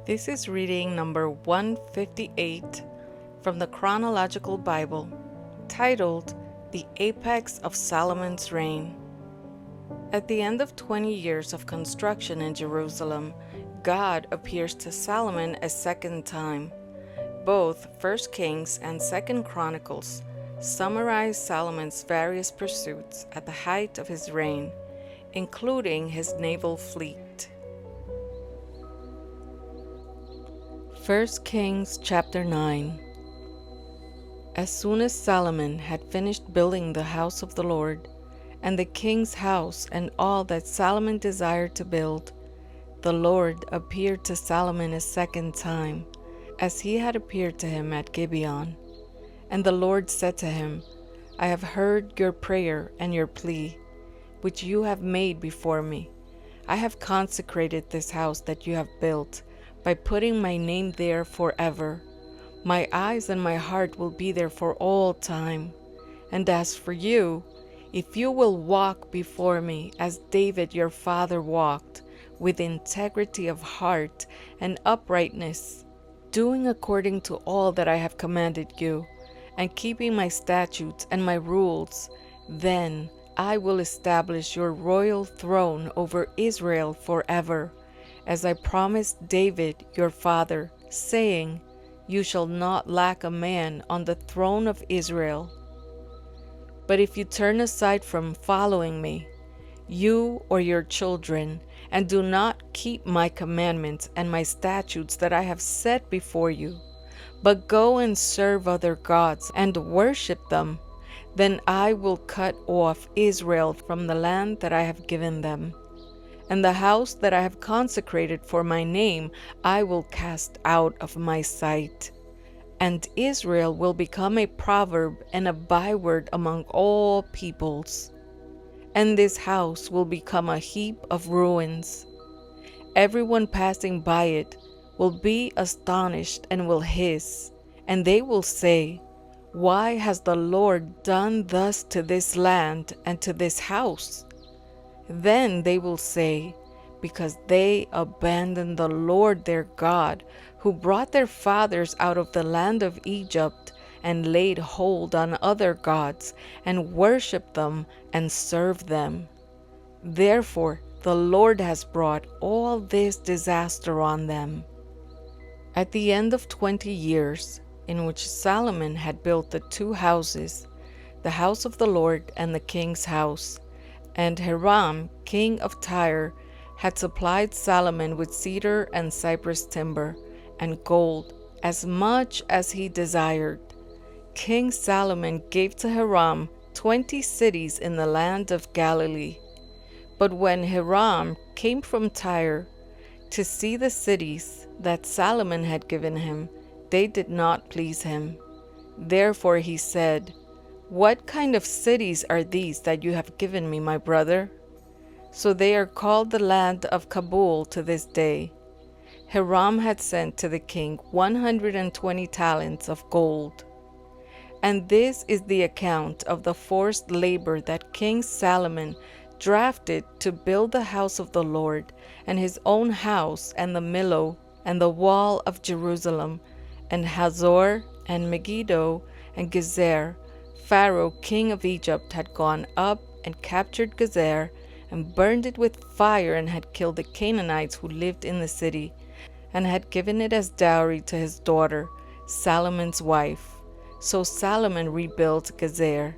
This is reading number 158 from the Chronological Bible, titled The Apex of Solomon's Reign. At the end of 20 years of construction in Jerusalem, God appears to Solomon a second time. Both 1 Kings and 2 Chronicles summarize Solomon's various pursuits at the height of his reign, including his naval fleet. 1 Kings chapter 9. As soon as Solomon had finished building the house of the Lord, and the king's house and all that Solomon desired to build, the Lord appeared to Solomon a second time, as he had appeared to him at Gibeon. And the Lord said to him, I have heard your prayer and your plea, which you have made before me. I have consecrated this house that you have built, by putting my name there forever. My eyes and my heart will be there for all time. And as for you, if you will walk before me as David your father walked, with integrity of heart and uprightness, doing according to all that I have commanded you, and keeping my statutes and my rules, then I will establish your royal throne over Israel forever, as I promised David your father, saying, You shall not lack a man on the throne of Israel. But if you turn aside from following me, you or your children, and do not keep my commandments and my statutes that I have set before you, but go and serve other gods and worship them, then I will cut off Israel from the land that I have given them. And the house that I have consecrated for my name I will cast out of my sight. And Israel will become a proverb and a byword among all peoples. And this house will become a heap of ruins. Everyone passing by it will be astonished and will hiss, and they will say, Why has the Lord done thus to this land and to this house? Then they will say, Because they abandoned the Lord their God, who brought their fathers out of the land of Egypt, and laid hold on other gods, and worshipped them and served them. Therefore the Lord has brought all this disaster on them. At the end of 20 years, in which Solomon had built the two houses, the house of the Lord and the king's house, and Hiram, king of Tyre, had supplied Solomon with cedar and cypress timber and gold, as much as he desired. King Solomon gave to Hiram 20 cities in the land of Galilee. But when Hiram came from Tyre to see the cities that Solomon had given him, they did not please him. Therefore he said, What kind of cities are these that you have given me, my brother? So they are called the land of Kabul to this day. Hiram had sent to the king 120 talents of gold. And this is the account of the forced labor that King Solomon drafted to build the house of the Lord, and his own house, and the Millo, and the wall of Jerusalem, and Hazor, and Megiddo, and Gezer. Pharaoh, king of Egypt, had gone up and captured Gezer, and burned it with fire, and had killed the Canaanites who lived in the city, and had given it as dowry to his daughter, Solomon's wife. So Solomon rebuilt Gezer,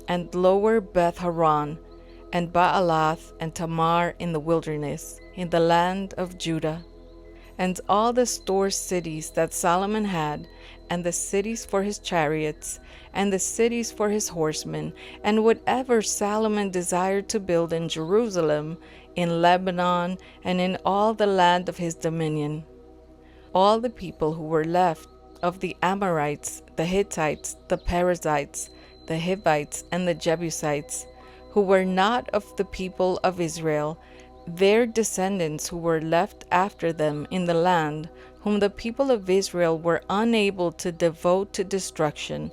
and lower Beth Horon, and Baalath, and Tamar in the wilderness, in the land of Judah. And all the store cities that Solomon had, and the cities for his chariots, and the cities for his horsemen, and whatever Solomon desired to build in Jerusalem, in Lebanon, and in all the land of his dominion. All the people who were left of the Amorites, the Hittites, the Perizzites, the Hivites, and the Jebusites, who were not of the people of Israel, their descendants who were left after them in the land, whom the people of Israel were unable to devote to destruction,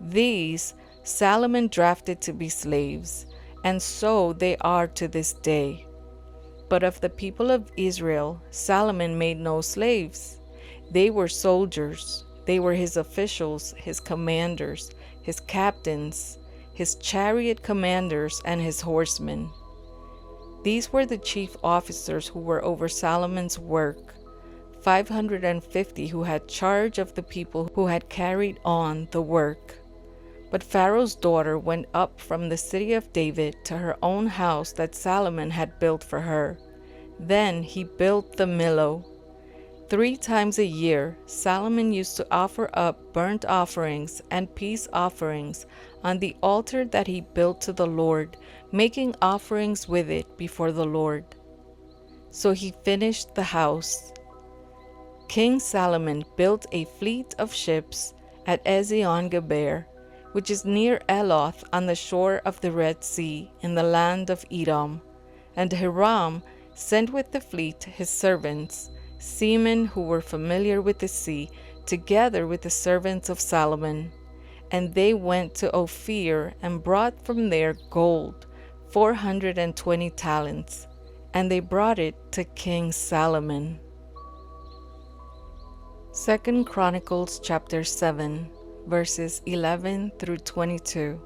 these Solomon drafted to be slaves, and so they are to this day. But of the people of Israel, Solomon made no slaves. They were soldiers. They were his officials, his commanders, his captains, his chariot commanders, and his horsemen. These were the chief officers who were over Solomon's work, 550 who had charge of the people who had carried on the work. But Pharaoh's daughter went up from the city of David to her own house that Solomon had built for her. Then he built the Millo. 3 times a year, Solomon used to offer up burnt offerings and peace offerings on the altar that he built to the Lord, making offerings with it before the Lord. So he finished the house. King Solomon built a fleet of ships at Ezion-Geber, which is near Eloth on the shore of the Red Sea in the land of Edom. And Hiram sent with the fleet his servants, seamen who were familiar with the sea, together with the servants of Solomon. And they went to Ophir and brought from there gold, 420 talents, and they brought it to King Solomon. 2 Chronicles chapter 7, verses 11 through 22.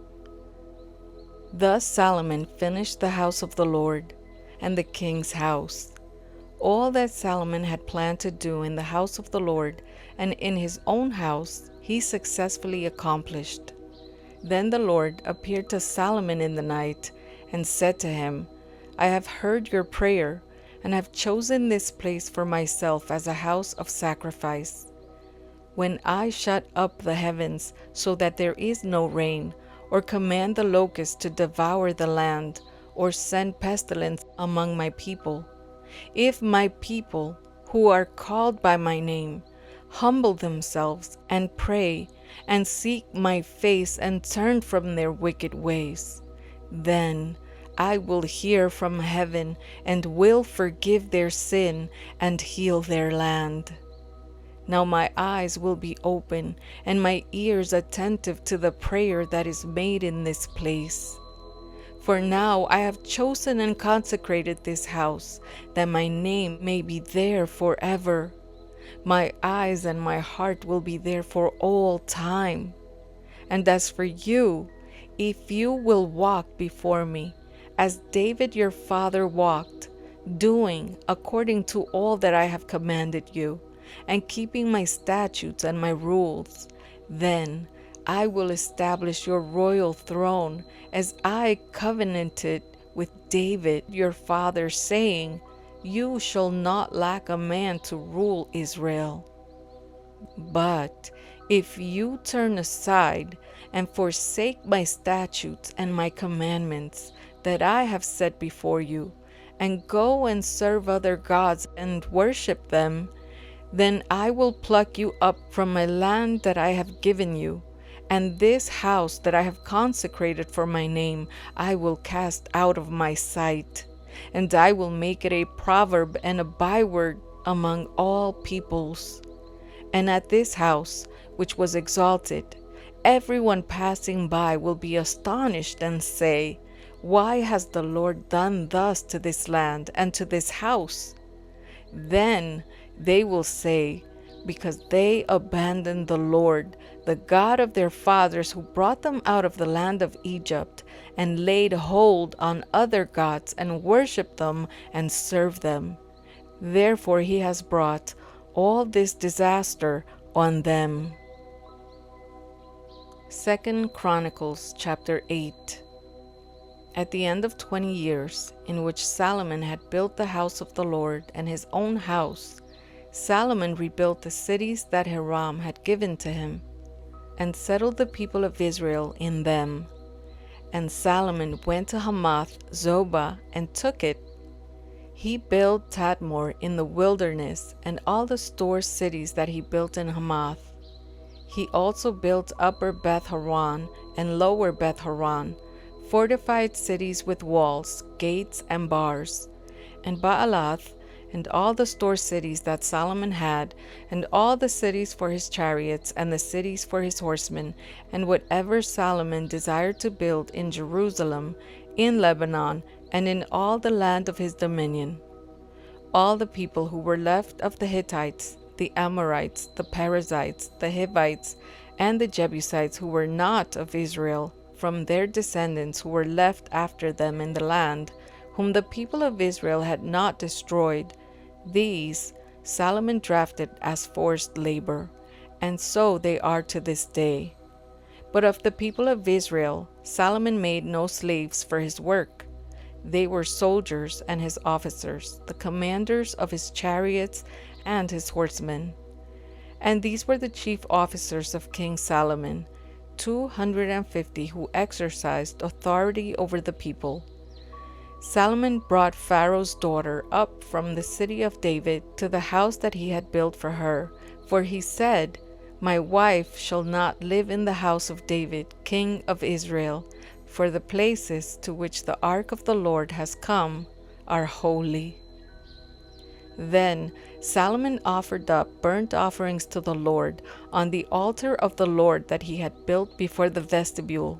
Thus Solomon finished the house of the Lord and the king's house. All that Solomon had planned to do in the house of the Lord and in his own house, he successfully accomplished. Then the Lord appeared to Solomon in the night and said to him, I have heard your prayer and have chosen this place for myself as a house of sacrifice. When I shut up the heavens so that there is no rain, or command the locusts to devour the land, or send pestilence among my people, if my people, who are called by my name, humble themselves and pray and seek my face and turn from their wicked ways, then I will hear from heaven and will forgive their sin and heal their land. Now my eyes will be open and my ears attentive to the prayer that is made in this place. For now I have chosen and consecrated this house, that my name may be there forever. My eyes and my heart will be there for all time. And as for you, if you will walk before me, as David your father walked, doing according to all that I have commanded you, and keeping my statutes and my rules, then I will establish your royal throne as I covenanted with David your father, saying, You shall not lack a man to rule Israel. But if you turn aside and forsake my statutes and my commandments that I have set before you, and go and serve other gods and worship them, then I will pluck you up from my land that I have given you, and this house that I have consecrated for my name I will cast out of my sight, and I will make it a proverb and a byword among all peoples. And at this house, which was exalted, everyone passing by will be astonished and say, Why has the Lord done thus to this land and to this house? Then they will say, Because they abandoned the Lord, the God of their fathers, who brought them out of the land of Egypt, and laid hold on other gods and worshipped them and served them. Therefore he has brought all this disaster on them. 2 Chronicles chapter 8. At the end of 20 years, in which Solomon had built the house of the Lord and his own house, Solomon rebuilt the cities that Hiram had given to him, and settled the people of Israel in them. And Solomon went to Hamath Zobah and took it. He built Tadmor in the wilderness and all the store cities that he built in Hamath. He also built Upper Beth-horon and Lower Beth-horon, fortified cities with walls, gates, and bars, and Baalath, and all the store cities that Solomon had, and all the cities for his chariots, and the cities for his horsemen, and whatever Solomon desired to build in Jerusalem, in Lebanon, and in all the land of his dominion. all the people who were left of the Hittites, the Amorites, the Perizzites, the Hivites, and the Jebusites who were not of Israel, from their descendants who were left after them in the land, whom the people of Israel had not destroyed, these Solomon drafted as forced labor, and so they are to this day. But of the people of Israel, Solomon made no slaves for his work. They were soldiers and his officers, the commanders of his chariots and his horsemen. And these were the chief officers of King Solomon, 250 who exercised authority over the people. Solomon brought Pharaoh's daughter up from the city of David to the house that he had built for her, for he said, "My wife shall not live in the house of David, king of Israel, for the places to which the ark of the Lord has come are holy." Then Solomon offered up burnt offerings to the Lord on the altar of the Lord that he had built before the vestibule,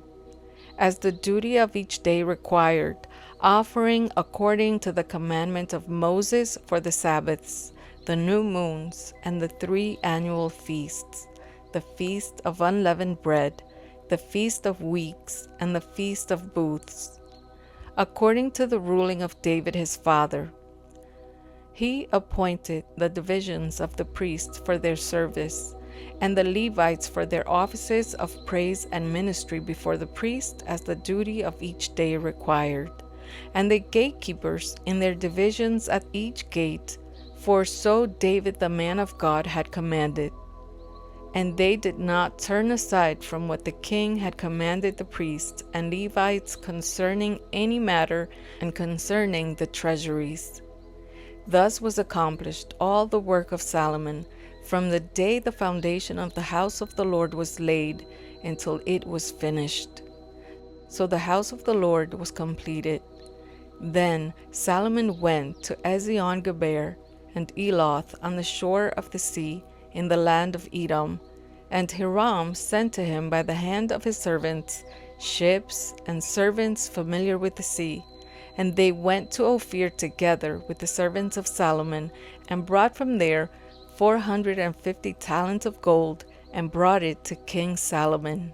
as the duty of each day required, offering according to the commandment of Moses for the Sabbaths, the new moons, and the 3 annual feasts, the feast of unleavened bread, the feast of weeks, and the feast of booths, according to the ruling of David his father. He appointed the divisions of the priests for their service, and the Levites for their offices of praise and ministry before the priest as the duty of each day required, and the gatekeepers in their divisions at each gate, for so David the man of God had commanded. And they did not turn aside from what the king had commanded the priests and Levites concerning any matter and concerning the treasuries. Thus was accomplished all the work of Solomon, from the day the foundation of the house of the Lord was laid until it was finished. So the house of the Lord was completed. Then Solomon went to Ezion-Geber and Eloth on the shore of the sea in the land of Edom, and Hiram sent to him by the hand of his servants ships and servants familiar with the sea. And they went to Ophir together with the servants of Solomon, and brought from there 450 talents of gold, and brought it to King Solomon.